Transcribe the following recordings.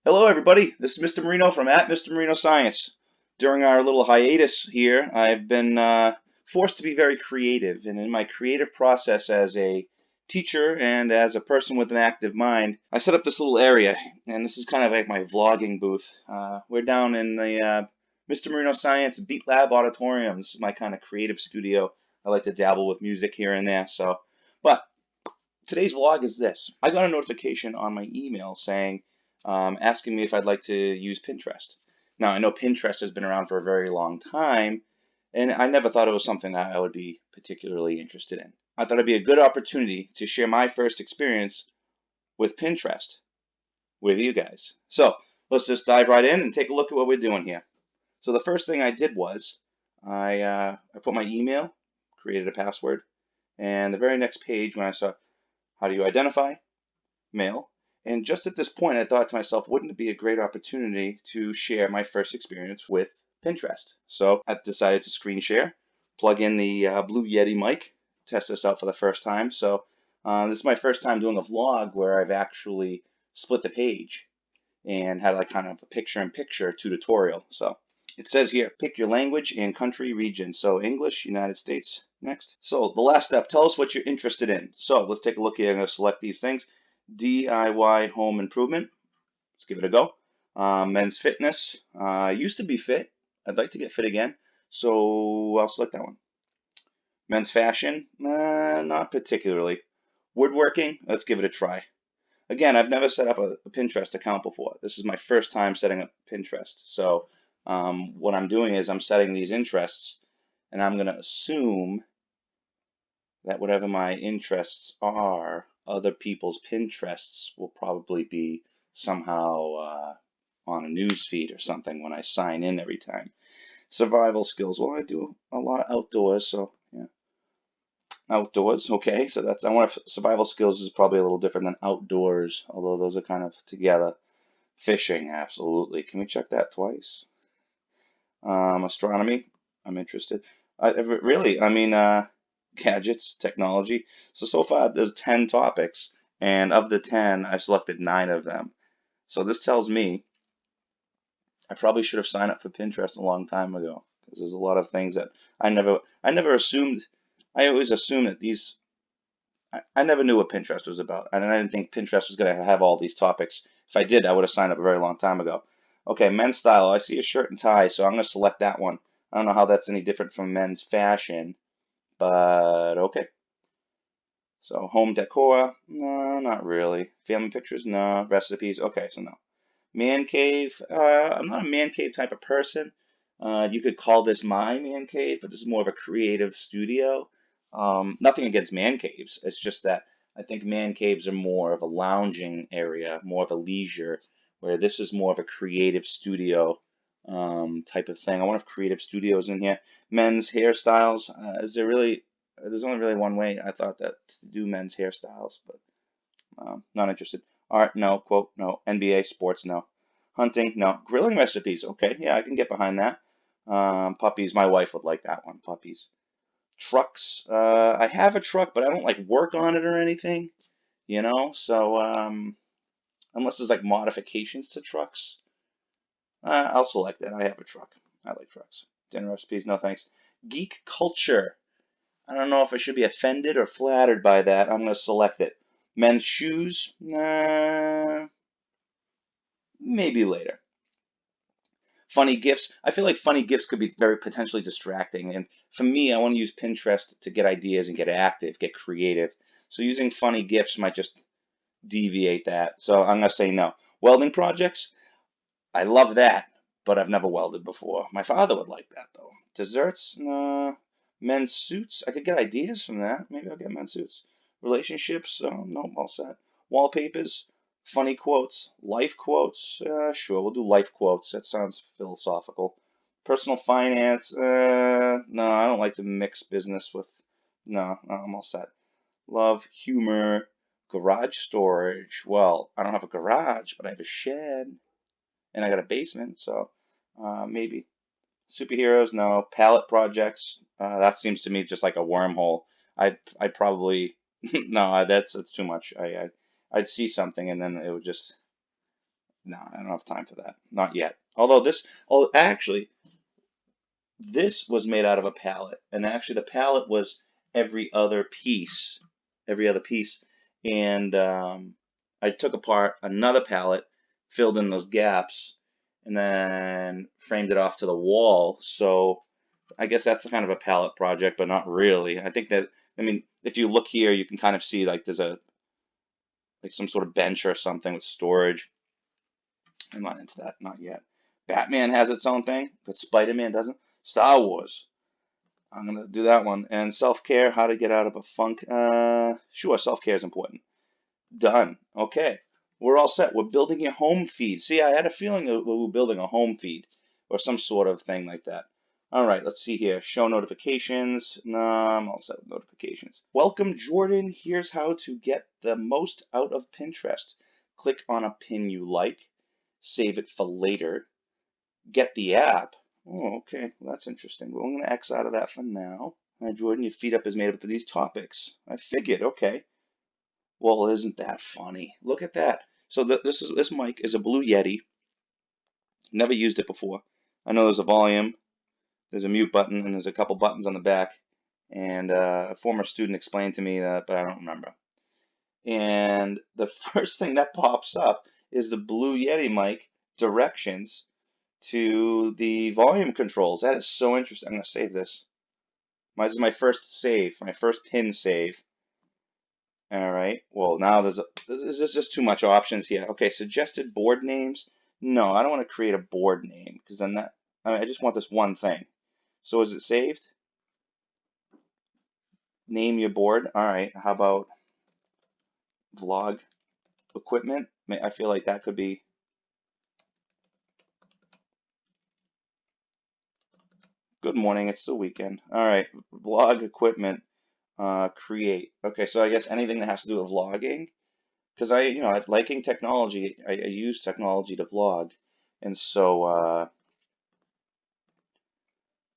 Hello, everybody. This is Mr. Marino from at Mr. Marino Science. During our little hiatus here, I've been forced to be very creative, and in my creative process as a teacher and as a person with an active mind, I set up this little area, and this is kind of like my vlogging booth. We're down in the Mr. Marino Science Beat Lab Auditorium. This is my kind of creative studio. I like to dabble with music here and there. But today's vlog is this. I got a notification on my email saying, asking me if I'd like to use Pinterest. Now, I know Pinterest has been around for a very long time, and I never thought it was something that I would be particularly interested in. I thought it'd be a good opportunity to share my first experience with Pinterest with you guys. So let's just dive right in and take a look at what we're doing here. So the first thing I did was I put my email, created a password, and the very next page when I saw how do you identify, mail. And just at this point, I thought to myself, wouldn't it be a great opportunity to share my first experience with Pinterest? So I decided to screen share, plug in the Blue Yeti mic, test this out for the first time. So this is my first time doing a vlog where I've actually split the page and had like kind of a picture-in-picture tutorial. So it says here, pick your language and country region. So English, United States, next. So the last step, tell us what you're interested in. So let's take a look here. I'm going to select these things. DIY home improvement. Let's give it a go. Men's fitness. I used to be fit. I'd like to get fit again. So I'll select that one. Men's fashion. Not particularly. Woodworking. Let's give it a try. Again, I've never set up a Pinterest account before. This is my first time setting up Pinterest. So what I'm doing is I'm setting these interests, and I'm going to assume that whatever my interests are, other people's Pinterests will probably be somehow on a news feed or something when I sign in every time. Survival skills. Well, I do a lot outdoors, so yeah. Outdoors, okay. So that's I want to survival skills is probably a little different than outdoors, although those are kind of together. Fishing, absolutely. Can we check that twice? Astronomy, I'm interested. Really, I mean, gadgets, technology. So far there's 10 topics, and of the 10, I selected 9 of them. So this tells me I probably should have signed up for Pinterest a long time ago, because there's a lot of things that I never assumed. I always assumed that I never knew what Pinterest was about, and I didn't think Pinterest was going to have all these topics. If I did, I would have signed up a very long time ago. Okay, men's style. I see a shirt and tie, so I'm going to select that one. I don't know how that's any different from men's fashion, but okay. So home decor, no, not really. Family pictures, no. Recipes, okay, so no. Man cave, I'm not a man cave type of person. You could call this my man cave, but this is more of a creative studio. Nothing against man caves. It's just that I think man caves are more of a lounging area, more of a leisure, where this is more of a creative studio type of thing. I wonder if creative studios in here. Men's hairstyles. Is there really? There's only really one way I thought that to do men's hairstyles, but not interested. Art, no. Quote, no. NBA, sports, no. Hunting, no. Grilling recipes, okay. Yeah, I can get behind that. Puppies, my wife would like that one. Puppies. Trucks, I have a truck, but I don't like work on it or anything, you know? So, unless there's like modifications to trucks, I'll select that. I have a truck. I like trucks. Dinner recipes, no thanks. Geek culture. I don't know if I should be offended or flattered by that. I'm going to select it. Men's shoes, maybe later. Funny gifts. I feel like funny gifts could be very potentially distracting. And for me, I want to use Pinterest to get ideas and get active, get creative. So using funny gifts might just deviate that. So I'm going to say no. Welding projects. I love that, but I've never welded before. My father would like that though. Desserts. No. Men's suits. I could get ideas from that. Maybe I'll get men's suits. Relationships. Oh, no, all set. Wallpapers. Funny quotes. Life quotes. Sure, we'll do life quotes. That sounds philosophical. Personal finance. No, I don't like to mix business with. No, I'm all set. Love, humor, garage storage. Well, I don't have a garage, but I have a shed, and I got a basement, so maybe. Superheroes, no. Palette projects, that seems to me just like a wormhole. I'd probably no, that's too much. I'd see something and then it would just No, I don't have time for that. Not yet. Although actually, this was made out of a pallet, and actually the pallet was every other piece, every other piece, and I took apart another pallet, filled in those gaps, and then framed it off to the wall. So I guess that's kind of a pallet project, but not really. I think that, I mean, if you look here, you can kind of see like there's a like some sort of bench or something with storage. I'm not into that, not yet. Batman has its own thing, but Spider-Man doesn't. Star Wars. I'm gonna do that one. And self-care, how to get out of a funk. Sure, self-care is important. Done. Okay. We're all set. We're building your home feed. See, I had a feeling that we were building a home feed or some sort of thing like that. All right, let's see here. Show notifications. No, I'm all set with notifications. Welcome, Jordan. Here's how to get the most out of Pinterest. Click on a pin you like. Save it for later. Get the app. Oh, okay. Well, that's interesting. Well, I'm going to X out of that for now. Hi, Jordan. Your feed up is made up of these topics. I figured. Okay. Well, isn't that funny? Look at that. So this mic is a Blue Yeti. Never used it before. I know there's a volume, there's a mute button, and there's a couple buttons on the back. And a former student explained to me that, but I don't remember. And the first thing that pops up is the Blue Yeti mic directions to the volume controls. That is so interesting. I'm going to save this. This is my first save, my first pin save. All right. Well, now there's just too much options here. Okay, suggested board names. No, I don't want to create a board name because then I just want this one thing. So is it saved? Name your board. All right. How about vlog equipment? I feel like that could be. Good morning. It's the weekend. All right. Vlog equipment. Create. Okay, so I guess anything that has to do with vlogging. Because I liking technology. I use technology to vlog, and so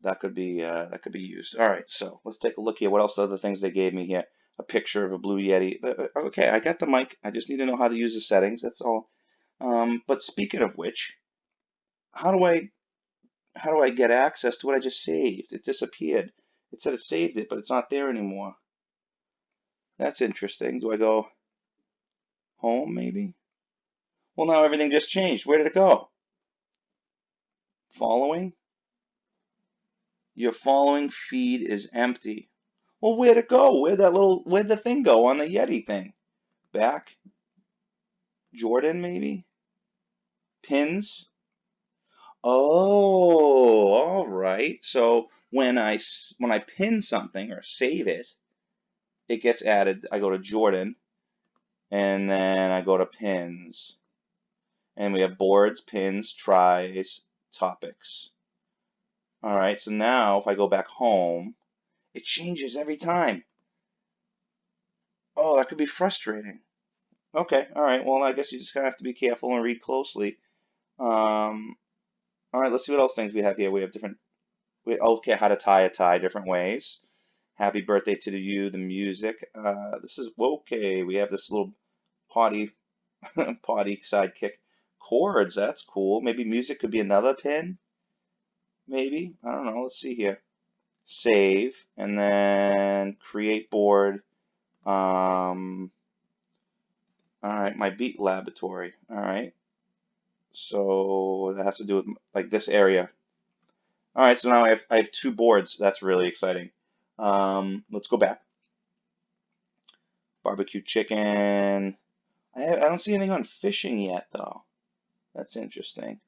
that could be used. All right, so let's take a look here. What else? Other things they gave me here? A picture of a Blue Yeti. Okay, I got the mic. I just need to know how to use the settings. That's all. But speaking of which, how do I get access to what I just saved? It disappeared. It said it saved it, but it's not there anymore. That's interesting. Do I go home maybe? Well, now everything just changed. Where did it go? Following? Your following feed is empty. Well, where'd it go? Where'd the thing go on the Yeti thing? Back? Jordan, maybe? Pins? Oh, all right. So when I pin something or save it, it gets added. I go to Jordan, and then I go to pins, and we have boards, pins, tries, topics. All right. So now if I go back home, it changes every time. Oh, that could be frustrating. Okay, all right. Well, I guess you just kind of have to be careful and read closely. All right, let's see what else things we have here. We have okay, how to tie a tie different ways. Happy birthday to you, the music. This is, okay, we have this little potty, potty sidekick. Chords, that's cool. Maybe music could be another pin, maybe. I don't know, let's see here. Save, and then create board. All right, my beat laboratory. All right. So that has to do with like this area. All right, so now I have two boards. That's really exciting. Let's go back. Barbecue chicken. I don't see anything on fishing yet though. That's interesting.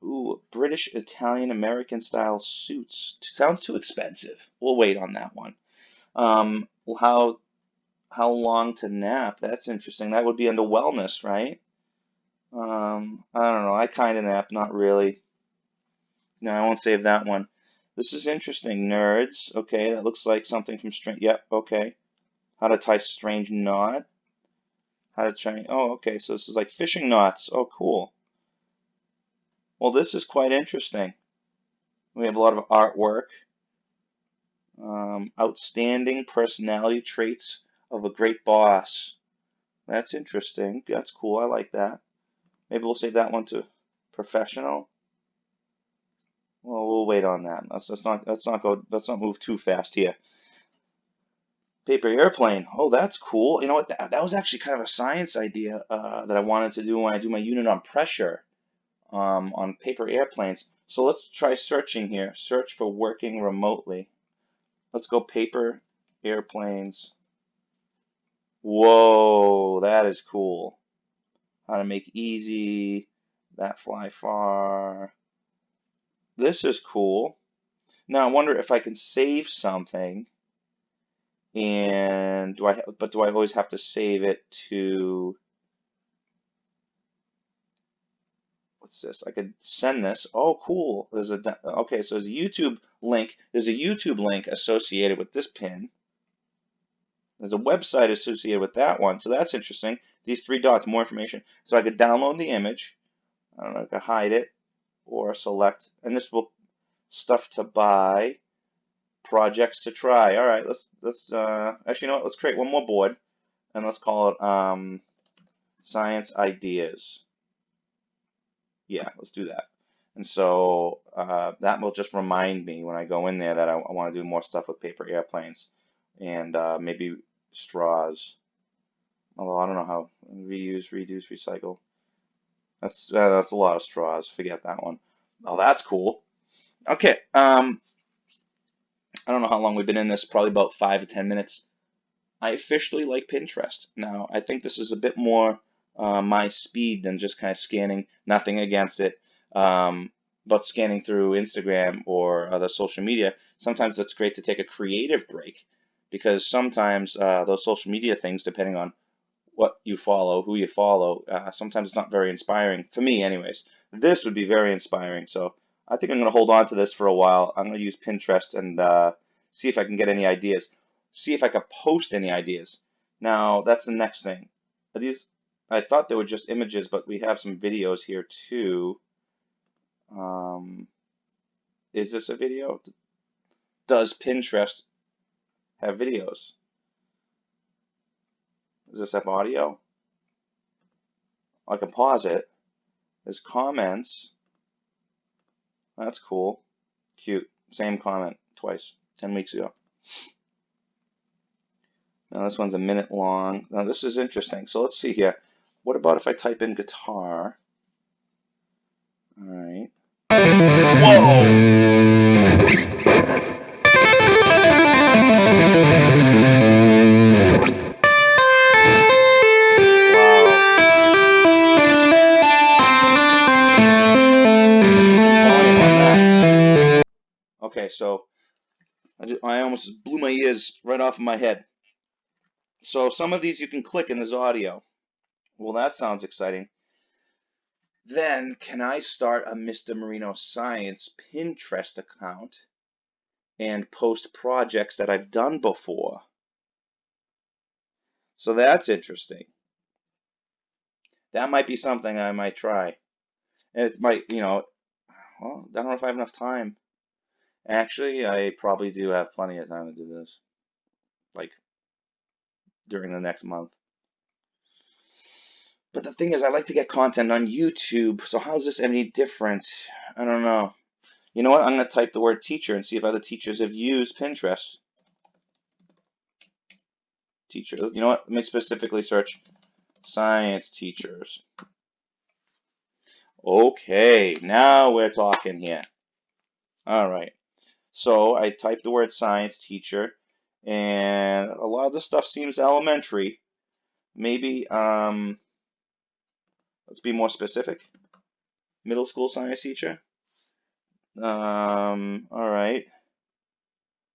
Ooh, British, Italian, American style suits. Sounds too expensive. We'll wait on that one. Well, how long to nap? That's interesting. That would be under wellness, right? I don't know. I kind of nap, not really. No, I won't save that one. This is interesting. Nerds. Okay, that looks like something from Strange. Yep, okay. How to tie strange knot. How to try. Oh, okay. So this is like fishing knots. Oh, cool. Well, this is quite interesting. We have a lot of artwork. Outstanding personality traits of a great boss. That's interesting. That's cool. I like that. Maybe we'll save that one to professional. Well, we'll wait on that. Let's not move too fast here. Paper airplane. Oh, that's cool. You know what? That was actually kind of a science idea that I wanted to do when I do my unit on pressure on paper airplanes. So let's try searching here. Search for working remotely. Let's go paper airplanes. Whoa, that is cool. How to make easy, that fly far. This is cool. Now I wonder if I can save something, and do I always have to save it to, what's this? I could send this. Oh, cool. Okay, so there's a YouTube link. There's a YouTube link associated with this pin. There's a website associated with that one, so that's interesting. These three dots, more information. So I could download the image. I don't know, I could hide it or select, and this will stuff to buy, projects to try. All right, let's actually, you know what? Let's create one more board, and let's call it science ideas. Yeah, let's do that. And so that will just remind me when I go in there that I want to do more stuff with paper airplanes and maybe straws. Although I don't know how. Reuse, reduce, recycle. That's a lot of straws. Forget that one. Oh, that's cool. Okay. I don't know how long we've been in this. Probably about 5 to 10 minutes. I officially like Pinterest. Now, I think this is a bit more my speed than just kind of scanning. Nothing against it. But scanning through Instagram or other social media, sometimes it's great to take a creative break because sometimes those social media things, depending on what you follow, who you follow, sometimes it's not very inspiring. For me, anyways. This would be very inspiring. So I think I'm going to hold on to this for a while. I'm going to use Pinterest and see if I can get any ideas. See if I can post any ideas. Now, that's the next thing. These, I thought they were just images, but we have some videos here too. Is this a video? Does Pinterest have videos? Does this have audio? I can pause it. There's comments. That's cool. Cute. Same comment twice, 10 weeks ago. Now this one's a minute long. Now this is interesting. So let's see here. What about if I type in guitar? All right. Whoa! Okay, so I almost blew my ears right off of my head. So some of these you can click and there's audio. Well, that sounds exciting. Then can I start a Mr. Marino Science Pinterest account and post projects that I've done before? So that's interesting. That might be something I might try. And it might, well, I don't know if I have enough time. Actually, I probably do have plenty of time to do this, like during the next month. But the thing is, I like to get content on YouTube, so how is this any different? I don't know. You know what? I'm going to type the word teacher and see if other teachers have used Pinterest. Teacher. You know what? Let me specifically search science teachers. Okay, now we're talking here. All right. So I typed the word science teacher, and a lot of the stuff seems elementary. Maybe, let's be more specific. Middle school science teacher. All right.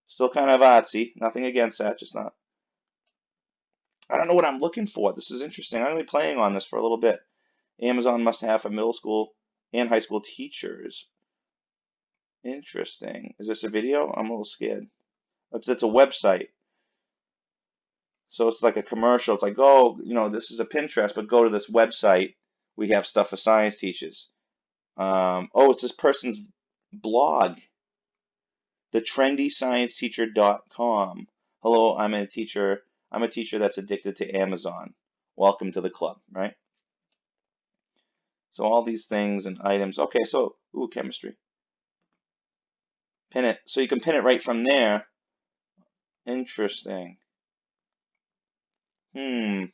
Still kind of artsy. Nothing against that, just not. I don't know what I'm looking for. This is interesting. I'm going to be playing on this for a little bit. Amazon must have for middle school and high school teachers. Interesting. Is this a video? I'm a little scared. It's a website. So it's like a commercial. It's like, oh, this is a Pinterest, but go to this website. We have stuff for science teachers. Oh, it's this person's blog. TheTrendyScienceTeacher.com. Hello, I'm a teacher. I'm a teacher that's addicted to Amazon. Welcome to the club, right? So all these things and items. Okay, so, ooh, chemistry. Pin it. So you can pin it right from there. Interesting. A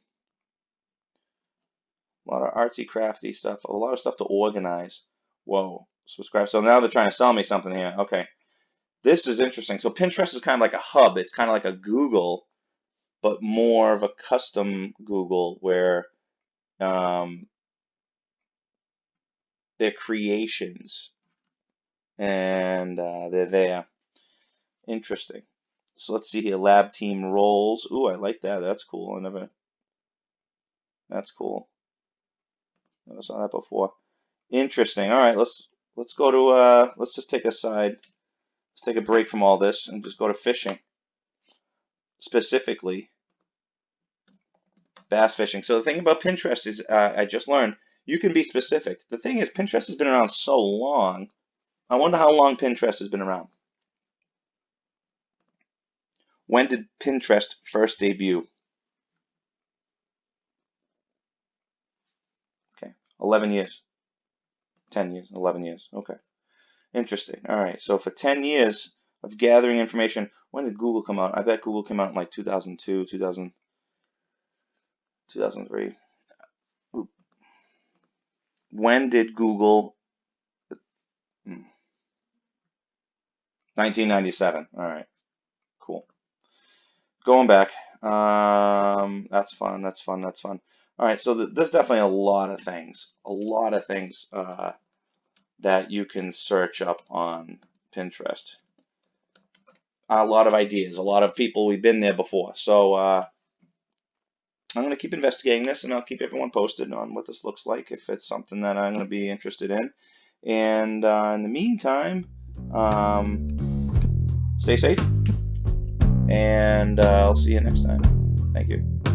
lot of artsy crafty stuff. A lot of stuff to organize. Whoa. Subscribe. So now they're trying to sell me something here. Okay. This is interesting. So Pinterest is kind of like a hub. It's kind of like a Google, but more of a custom Google where they're creations and they're there. Interesting. So let's see here. Lab team roles. Ooh, I like that. That's cool. That's cool. Never saw that before. Interesting. All right, let's go to let's just take a side. Let's take a break from all this and just go to fishing. Specifically, bass fishing. So the thing about Pinterest is I just learned you can be specific. The thing is Pinterest has been around so long. I wonder how long Pinterest has been around. When did Pinterest first debut? Okay, 11 years. 10 years, 11 years. Okay. Interesting. All right. So for 10 years of gathering information, when did Google come out? I bet Google came out in like 2002, 2003. When did Google? 1997. All right. Cool. Going back. That's fun. That's fun. That's fun. All right. So there's definitely a lot of things. That you can search up on Pinterest. A lot of ideas. A lot of people. We've been there before. So I'm going to keep investigating this, and I'll keep everyone posted on what this looks like if it's something that I'm going to be interested in. And in the meantime, stay safe, and I'll see you next time. Thank you.